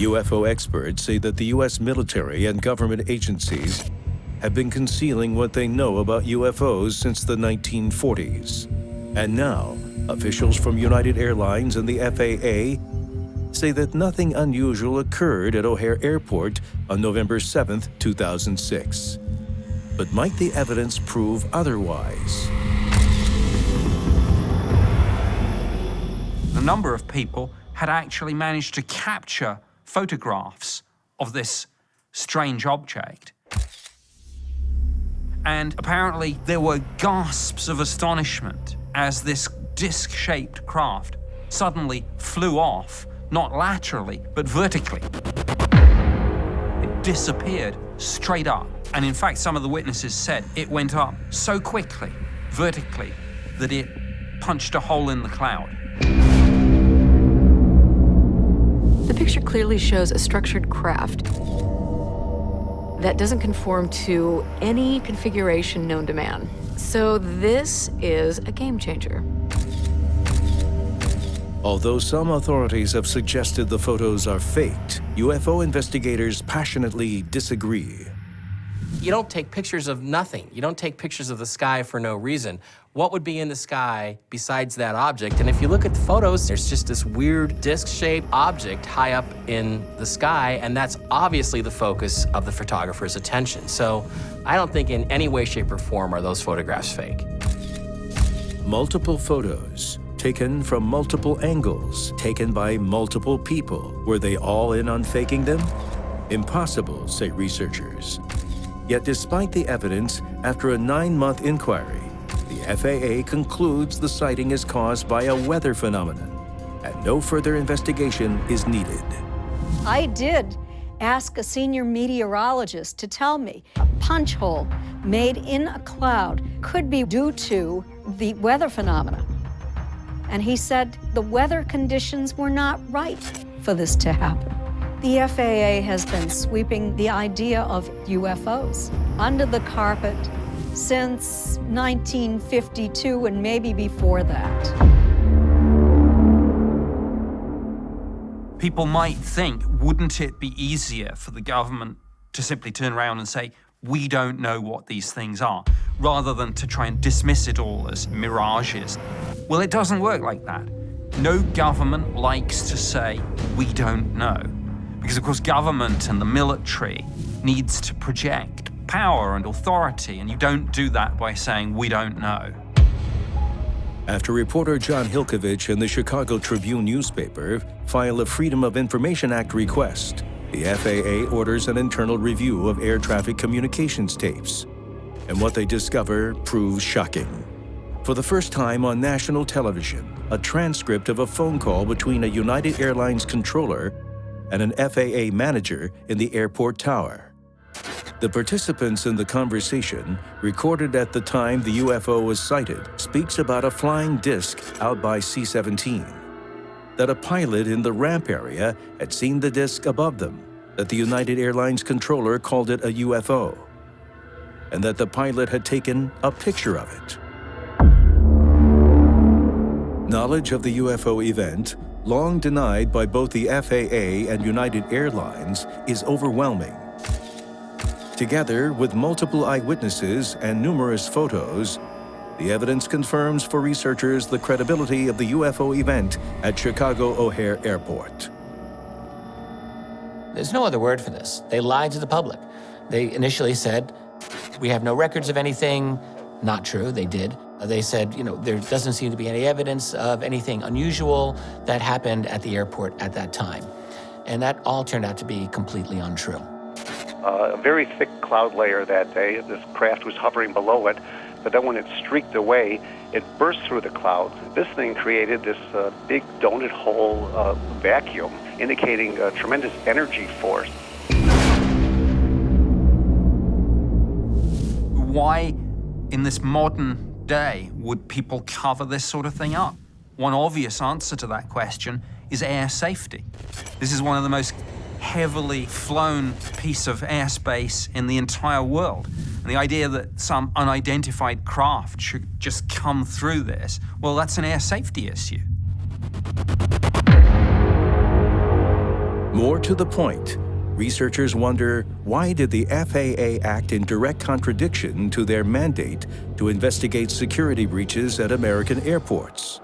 UFO experts say that the U.S. military and government agencies have been concealing what they know about UFOs since the 1940s. And now, officials from United Airlines and the FAA say that nothing unusual occurred at O'Hare Airport on November 7, 2006. But might the evidence prove otherwise? A number of people had actually managed to capture photographs of this strange object. And apparently there were gasps of astonishment as this disc-shaped craft suddenly flew off, not laterally, but vertically. It disappeared straight up. And in fact, some of the witnesses said it went up so quickly, vertically, that it punched a hole in the cloud. The picture clearly shows a structured craft that doesn't conform to any configuration known to man. So this is a game changer. Although some authorities have suggested the photos are faked, UFO investigators passionately disagree. You don't take pictures of nothing. You don't take pictures of the sky for no reason. What would be in the sky besides that object? And if you look at the photos, there's just this weird disc-shaped object high up in the sky, and that's obviously the focus of the photographer's attention. So I don't think in any way, shape, or form are those photographs fake. Multiple photos, taken from multiple angles, taken by multiple people. Were they all in on faking them? Impossible, say researchers. Yet despite the evidence, after a 9-month inquiry, the FAA concludes the sighting is caused by a weather phenomenon, and no further investigation is needed. I did ask a senior meteorologist to tell me a punch hole made in a cloud could be due to the weather phenomena. And he said the weather conditions were not right for this to happen. The FAA has been sweeping the idea of UFOs under the carpet since 1952 and maybe before that. People might think, wouldn't it be easier for the government to simply turn around and say, we don't know what these things are, rather than to try and dismiss it all as mirages? Well, it doesn't work like that. No government likes to say, we don't know. Because, of course, government and the military needs to project power and authority, and you don't do that by saying, we don't know. After reporter John Hilkovich in the Chicago Tribune newspaper file a Freedom of Information Act request, the FAA orders an internal review of air traffic communications tapes. And what they discover proves shocking. For the first time on national television, a transcript of a phone call between a United Airlines controller and an FAA manager in the airport tower. The participants in the conversation, recorded at the time the UFO was sighted, speaks about a flying disc out by C-17, that a pilot in the ramp area had seen the disc above them, that the United Airlines controller called it a UFO, and that the pilot had taken a picture of it. Knowledge of the UFO event, long denied by both the FAA and United Airlines, is overwhelming. Together with multiple eyewitnesses and numerous photos, the evidence confirms for researchers the credibility of the UFO event at Chicago O'Hare Airport. There's no other word for this. They lied to the public. They initially said, we have no records of anything. Not true, they did. They said, there doesn't seem to be any evidence of anything unusual that happened at the airport at that time. And that all turned out to be completely untrue. A very thick cloud layer that day. This craft was hovering below it, but then when it streaked away, it burst through the clouds. This thing created this big donut hole vacuum, indicating a tremendous energy force. Why, in this modern day, would people cover this sort of thing up? One obvious answer to that question is air safety. This is one of the most heavily flown piece of airspace in the entire world. And the idea that some unidentified craft should just come through this, well, that's an air safety issue. More to the point, researchers wonder, why did the FAA act in direct contradiction to their mandate to investigate security breaches at American airports?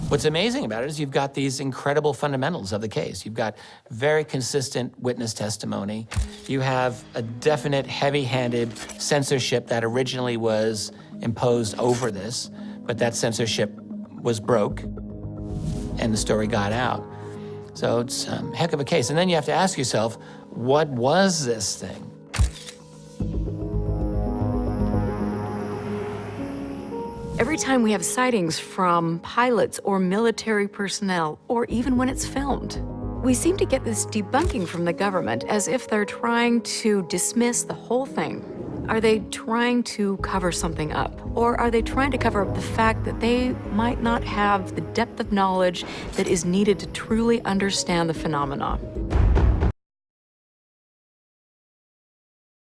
What's amazing about it is you've got these incredible fundamentals of the case. You've got very consistent witness testimony. You have a definite heavy-handed censorship that originally was imposed over this, but that censorship was broke and the story got out. So it's a heck of a case. And then you have to ask yourself, what was this thing? Every time we have sightings from pilots or military personnel, or even when it's filmed, we seem to get this debunking from the government as if they're trying to dismiss the whole thing. Are they trying to cover something up? Or are they trying to cover up the fact that they might not have the depth of knowledge that is needed to truly understand the phenomena?